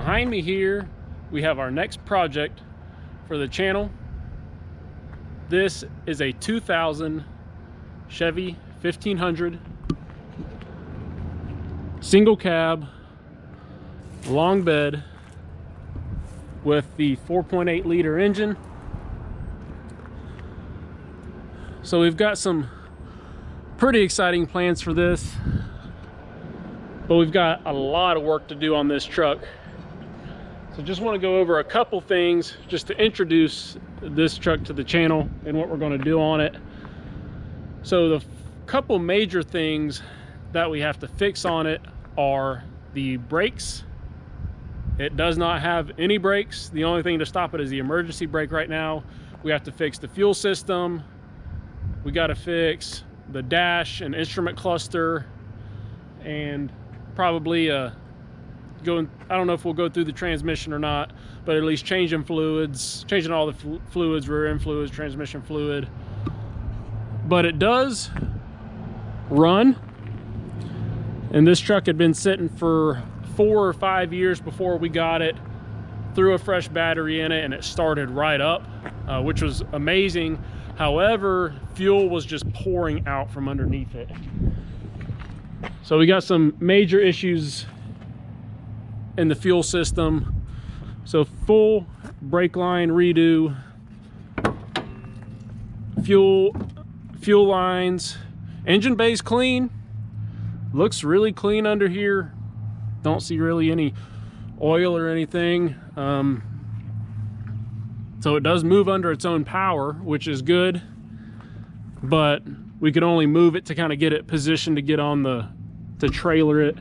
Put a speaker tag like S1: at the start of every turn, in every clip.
S1: behind me here, we have our next project for the channel. This is a 2000 Chevy 1500 single cab long bed with the 4.8 liter engine. So we've got some pretty exciting plans for this, but we've got a lot of work to do on this truck. So just want to go over a couple things just to introduce this truck to the channel and what we're going to do on it. So the couple major things that we have to fix on it are the brakes. It does not have any brakes. The only thing to stop it is the emergency brake right now. We have to fix the fuel system. We got to fix the dash and instrument cluster, and probably I don't know if we'll go through the transmission or not, but at least changing all the fluids, rear end fluids, transmission fluid. But it does run, and this truck had been sitting for 4 or 5 years before we got it. Threw a fresh battery in it and it started right up, which was amazing. However, fuel was just pouring out from underneath it. So we got some major issues in the fuel system. So full brake line redo, fuel lines, engine bay's clean, looks really clean under here. Don't see really any oil or anything. So it does move under its own power, which is good, but we could only move it to kind of get it positioned to get on to trailer it,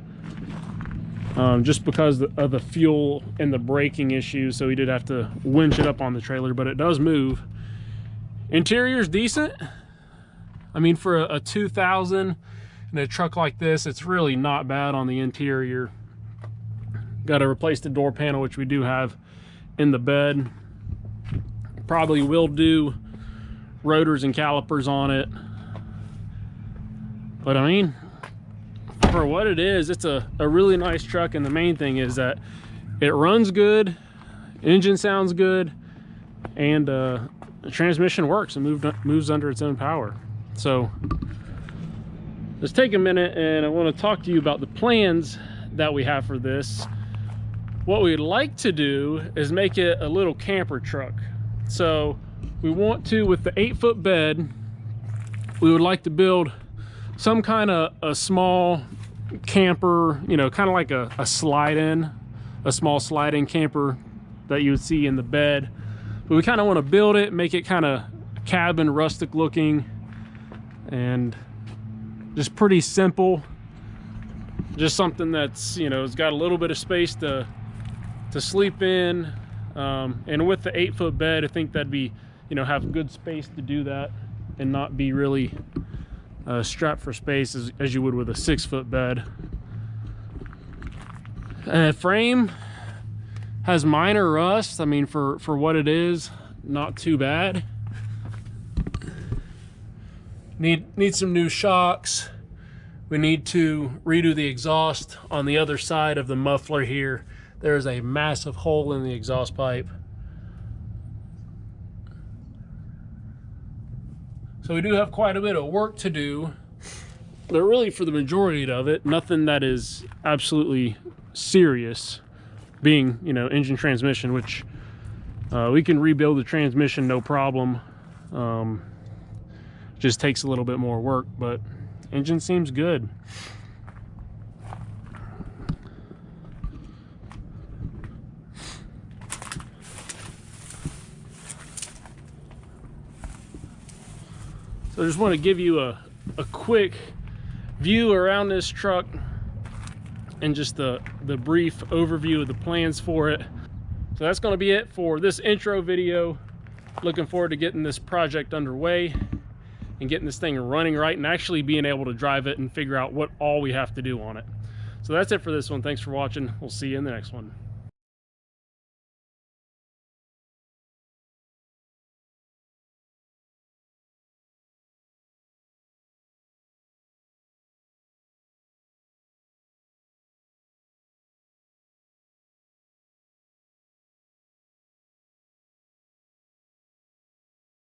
S1: just because of the fuel and the braking issues. So we did have to winch it up on the trailer, but it does move. Interior's decent. I mean, for a 2000 and a truck like this, it's really not bad on the interior. Got to replace the door panel, which we do have in the bed. Probably will do rotors and calipers on it, but I mean, for what it is, it's a really nice truck. And the main thing is that it runs good, engine sounds good, and the transmission works and moves under its own power. So let's take a minute and I want to talk to you about the plans that we have for this. What we'd like to do is make it a little camper truck. So we want to, with the 8-foot bed, we would like to build some kind of a small camper, you know, kind of like a small slide-in camper that you would see in the bed. But we kind of want to build it, make it kind of cabin, rustic looking, and just pretty simple. Just something that's, you know, it's got a little bit of space to sleep in. And with the 8-foot bed, I think that'd be, you know, have good space to do that and not be really strapped for space as you would with a 6-foot bed. Frame has minor rust. I mean, for what it is, not too bad. Need some new shocks. We need to redo the exhaust on the other side of the muffler here. There's a massive hole in the exhaust pipe. So we do have quite a bit of work to do, but really for the majority of it, nothing that is absolutely serious, being, you know, engine transmission, which we can rebuild the transmission no problem. Just takes a little bit more work, but engine seems good. So I just want to give you a quick view around this truck and just the brief overview of the plans for it. So that's going to be it for this intro video. Looking forward to getting this project underway and getting this thing running right and actually being able to drive it and figure out what all we have to do on it. So that's it for this one. Thanks for watching. We'll see you in the next one.